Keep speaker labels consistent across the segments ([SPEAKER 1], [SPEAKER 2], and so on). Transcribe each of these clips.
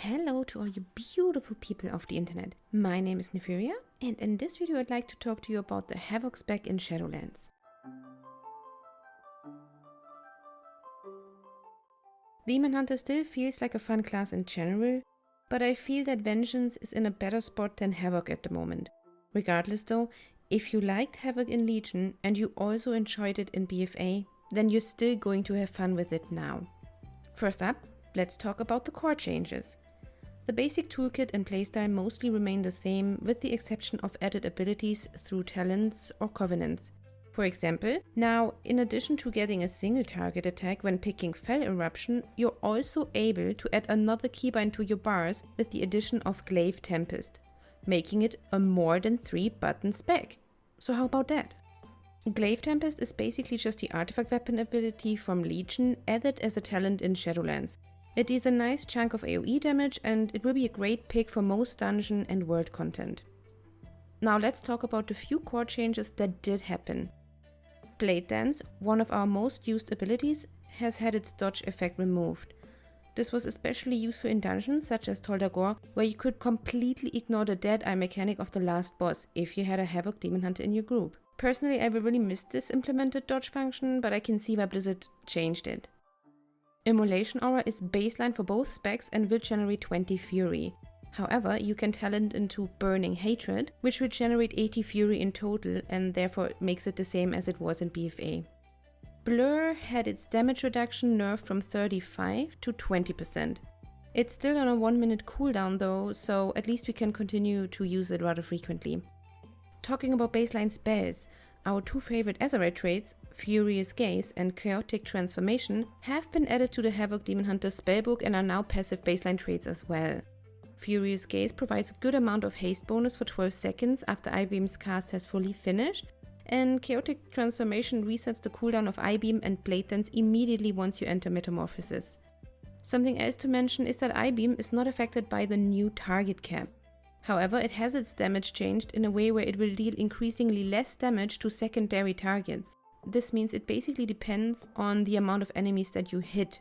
[SPEAKER 1] Hello to all you beautiful people of the internet. My name is Neviriah, and in this video I'd like to talk to you about the Havoc spec in Shadowlands. Demon Hunter still feels like a fun class in general, but I feel that Vengeance is in a better spot than Havoc at the moment. Regardless though, if you liked Havoc in Legion and you also enjoyed it in BFA, then you're still going to have fun with it now. First up, let's talk about the core changes. The basic toolkit and playstyle mostly remain the same, with the exception of added abilities through talents or covenants. For example, now in addition to getting a single target attack when picking Fell Eruption, you're also able to add another keybind to your bars with the addition of Glaive Tempest, making it a more than 3-button spec. So how about that? Glaive Tempest is basically just the artifact weapon ability from Legion added as a talent in Shadowlands. It is a nice chunk of AoE damage and it will be a great pick for most dungeon and world content. Now let's talk about the few core changes that did happen. Blade Dance, one of our most used abilities, has had its dodge effect removed. This was especially useful in dungeons such as TLDR, where you could completely ignore the dead eye mechanic of the last boss if you had a Havoc Demon Hunter in your group. Personally, I will really miss this implemented dodge function, but I can see why Blizzard changed it. Immolation Aura is baseline for both specs and will generate 20 Fury. However, you can talent into Burning Hatred, which will generate 80 Fury in total and therefore makes it the same as it was in BFA. Blur had its damage reduction nerfed from 35 to 20%. It's still on a 1-minute cooldown though, so at least we can continue to use it rather frequently. Talking about baseline spells, our two favorite Azerite traits, Furious Gaze and Chaotic Transformation, have been added to the Havoc Demon Hunter spellbook and are now passive baseline traits as well. Furious Gaze provides a good amount of haste bonus for 12 seconds after I-Beam's cast has fully finished, and Chaotic Transformation resets the cooldown of I-Beam and Blade Dance immediately once you enter Metamorphosis. Something else to mention is that I-Beam is not affected by the new target cap. However, it has its damage changed in a way where it will deal increasingly less damage to secondary targets. This means it basically depends on the amount of enemies that you hit.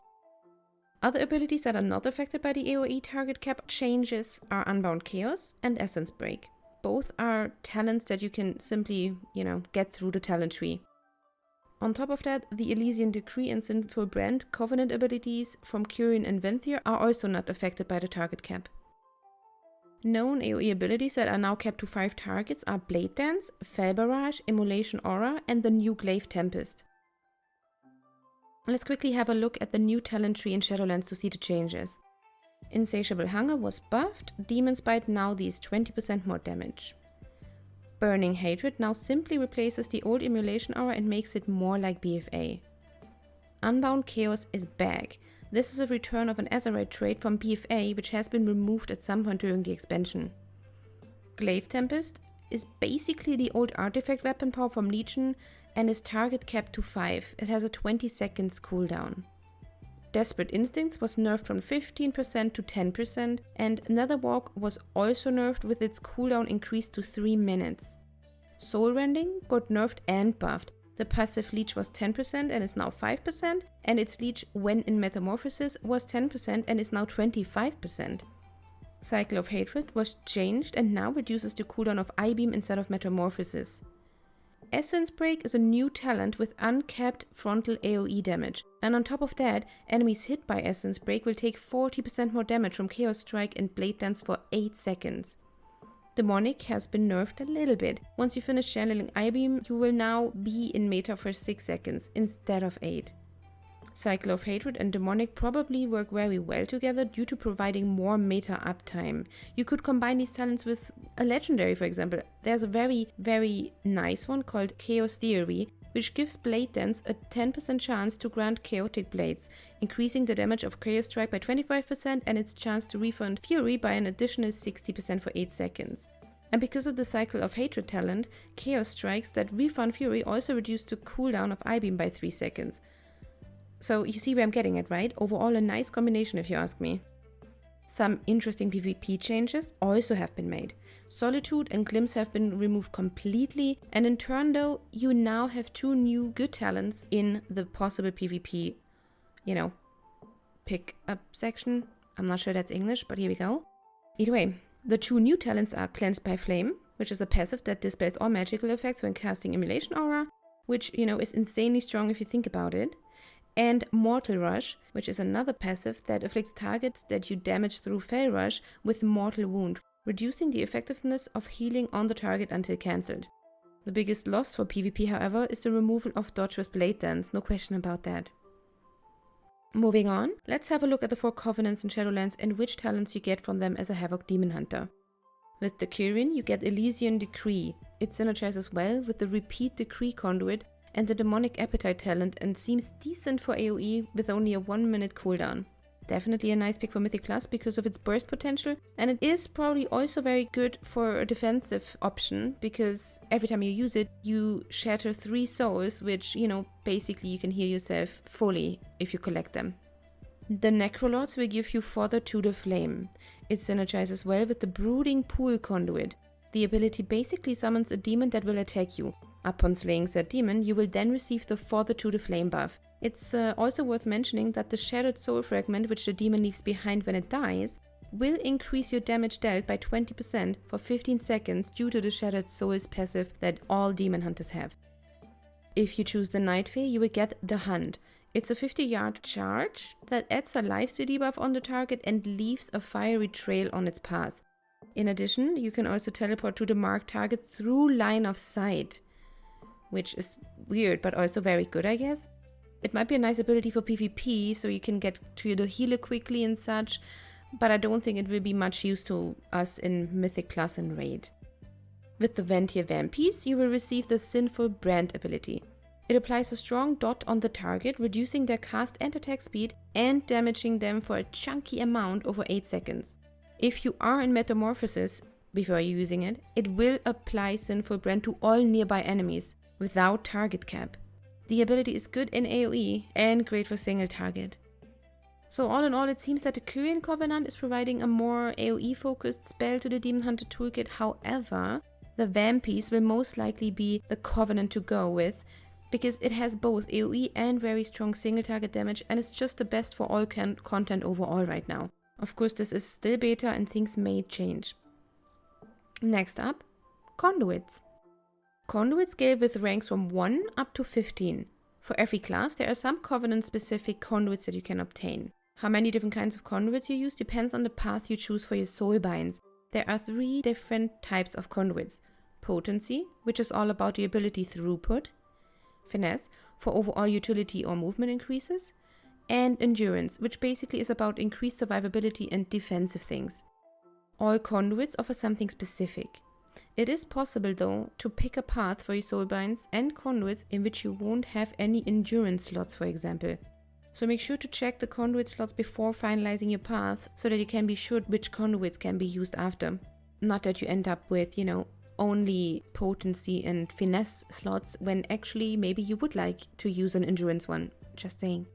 [SPEAKER 1] Other abilities that are not affected by the AoE target cap changes are Unbound Chaos and Essence Break. Both are talents that you can simply, get through the talent tree. On top of that, the Elysian Decree and Sinful Brand Covenant abilities from Kyrian and Venthyr are also not affected by the target cap. Known AoE abilities that are now capped to 5 targets are Blade Dance, Fell Barrage, Immolation Aura and the new Glaive Tempest. Let's quickly have a look at the new talent tree in Shadowlands to see the changes. Insatiable Hunger was buffed, Demon's Bite now deals 20% more damage. Burning Hatred now simply replaces the old Immolation Aura and makes it more like BFA. Unbound Chaos is back. This is a return of an Azerite trait from BFA which has been removed at some point during the expansion. Glaive Tempest is basically the old artifact weapon power from Legion and is target capped to 5. It has a 20 seconds cooldown. Desperate Instincts was nerfed from 15% to 10% and Netherwalk was also nerfed with its cooldown increased to 3 minutes. Soul Rending got nerfed and buffed. The passive leech was 10% and is now 5%, and its leech when in Metamorphosis was 10% and is now 25%. Cycle of Hatred was changed and now reduces the cooldown of I-Beam instead of Metamorphosis. Essence Break is a new talent with uncapped frontal AoE damage, and on top of that, enemies hit by Essence Break will take 40% more damage from Chaos Strike and Blade Dance for 8 seconds. Demonic has been nerfed a little bit. Once you finish channeling I-Beam, you will now be in meta for 6 seconds instead of 8. Cycle of Hatred and Demonic probably work very well together due to providing more meta uptime. You could combine these talents with a Legendary, for example. There's a very, very nice one called Chaos Theory, which gives Blade Dance a 10% chance to grant Chaotic Blades, increasing the damage of Chaos Strike by 25% and its chance to refund Fury by an additional 60% for 8 seconds. And because of the Cycle of Hatred talent, Chaos Strikes that refund Fury also reduce the cooldown of I-Beam by 3 seconds. So you see where I'm getting at, right? Overall a nice combination if you ask me. Some interesting PvP changes also have been made. Solitude and Glimpse have been removed completely, and in turn though, you now have 2 new good talents in the possible PvP, pick up section. I'm not sure that's English, but here we go. Either way, the 2 new talents are Cleansed by Flame, which is a passive that dispels all magical effects when casting Immolation Aura, which, is insanely strong if you think about it. And Mortal Rush, which is another passive that afflicts targets that you damage through Fell Rush with Mortal Wound, reducing the effectiveness of healing on the target until cancelled. The biggest loss for PvP, however, is the removal of Dodge with Blade Dance, no question about that. Moving on, let's have a look at the 4 Covenants in Shadowlands and which talents you get from them as a Havoc Demon Hunter. With the Kyrian, you get Elysian Decree. It synergizes well with the Repeat Decree Conduit and the Demonic Appetite talent and seems decent for AoE with only a 1-minute cooldown. Definitely a nice pick for Mythic Plus because of its burst potential, and it is probably also very good for a defensive option because every time you use it, you shatter 3 souls, which, basically you can heal yourself fully if you collect them. The Necrolords will give you Fodder to the Flame. It synergizes well with the Brooding Pool Conduit. The ability basically summons a demon that will attack you. Upon slaying said demon, you will then receive the Fodder to the Flame buff. It's also worth mentioning that the Shattered Soul Fragment, which the demon leaves behind when it dies, will increase your damage dealt by 20% for 15 seconds due to the Shattered Souls passive that all demon hunters have. If you choose the Night Fae, you will get the Hunt. It's a 50-yard charge that adds a lifesteal debuff on the target and leaves a fiery trail on its path. In addition, you can also teleport to the marked target through line of sight, which is weird but also very good, I guess. It might be a nice ability for PvP, so you can get to the healer quickly and such, but I don't think it will be much use to us in Mythic class and Raid. With the Ventir Vampies, you will receive the Sinful Brand ability. It applies a strong dot on the target, reducing their cast and attack speed and damaging them for a chunky amount over 8 seconds. If you are in Metamorphosis before using it, it will apply Sinful Brand to all nearby enemies without target cap. The ability is good in AoE and great for single target. So all in all, it seems that the Kyrian Covenant is providing a more AoE focused spell to the Demon Hunter toolkit. However, the Vampies will most likely be the Covenant to go with because it has both AoE and very strong single target damage and is just the best for all content overall right now. Of course, this is still beta and things may change. Next up, Conduits. Conduits scale with ranks from 1 up to 15. For every class, there are some Covenant-specific conduits that you can obtain. How many different kinds of conduits you use depends on the path you choose for your soul binds. There are 3 different types of conduits. Potency, which is all about the ability throughput. Finesse, for overall utility or movement increases. And Endurance, which basically is about increased survivability and defensive things. All conduits offer something specific. It is possible, though, to pick a path for your soulbinds and conduits in which you won't have any endurance slots, for example. So make sure to check the conduit slots before finalizing your path so that you can be sure which conduits can be used after. Not that you end up with, only potency and finesse slots when actually maybe you would like to use an endurance one. Just saying.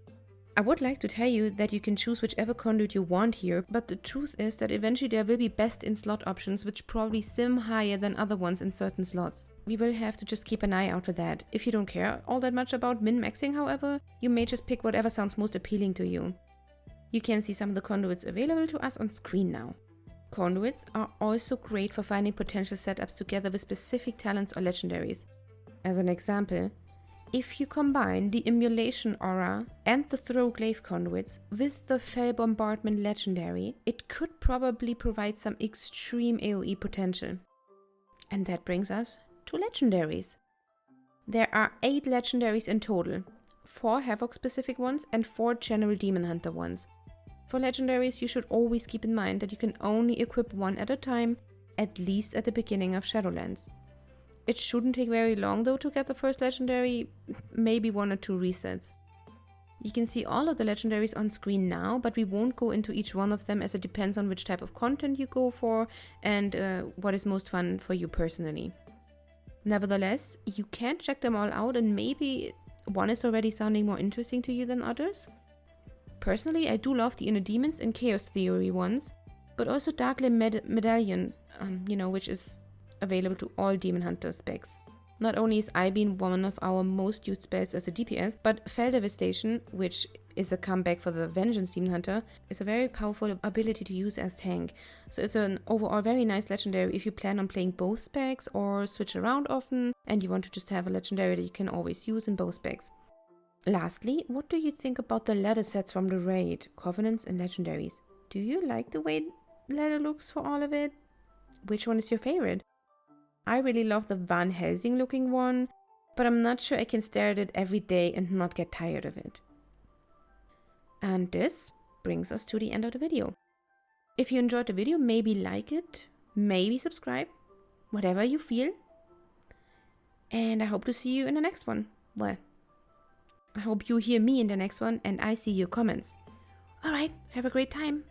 [SPEAKER 1] I would like to tell you that you can choose whichever conduit you want here, but the truth is that eventually there will be best in slot options which probably sim higher than other ones in certain slots. We will have to just keep an eye out for that. If you don't care all that much about min-maxing, however, you may just pick whatever sounds most appealing to you. You can see some of the conduits available to us on screen now. Conduits are also great for finding potential setups together with specific talents or legendaries. As an example, if you combine the Immolation Aura and the Throglaive Conduits with the Fell Bombardment Legendary, it could probably provide some extreme AoE potential. And that brings us to Legendaries. There are 8 Legendaries in total, 4 Havoc specific ones and 4 General Demon Hunter ones. For Legendaries, you should always keep in mind that you can only equip one at a time, at least at the beginning of Shadowlands. It shouldn't take very long though to get the first legendary, maybe 1 or 2 resets. You can see all of the legendaries on screen now, but we won't go into each one of them as it depends on which type of content you go for and what is most fun for you personally. Nevertheless, you can check them all out and maybe one is already sounding more interesting to you than others. Personally, I do love the Inner Demons and Chaos Theory ones, but also Darklim Medallion, which is available to all Demon Hunter specs. Not only is Eye-Beam one of our most used spells as a DPS, but Fell Devastation, which is a comeback for the Vengeance Demon Hunter, is a very powerful ability to use as tank. So it's an overall very nice legendary if you plan on playing both specs or switch around often and you want to just have a legendary that you can always use in both specs. Lastly, what do you think about the ladder sets from the raid, Covenants and Legendaries? Do you like the way ladder looks for all of it? Which one is your favorite? I really love the Van Helsing looking one, but I'm not sure I can stare at it every day and not get tired of it. And this brings us to the end of the video. If you enjoyed the video, maybe like it, maybe subscribe, whatever you feel. And I hope to see you in the next one. Well, I hope you hear me in the next one and I see your comments. Alright, have a great time.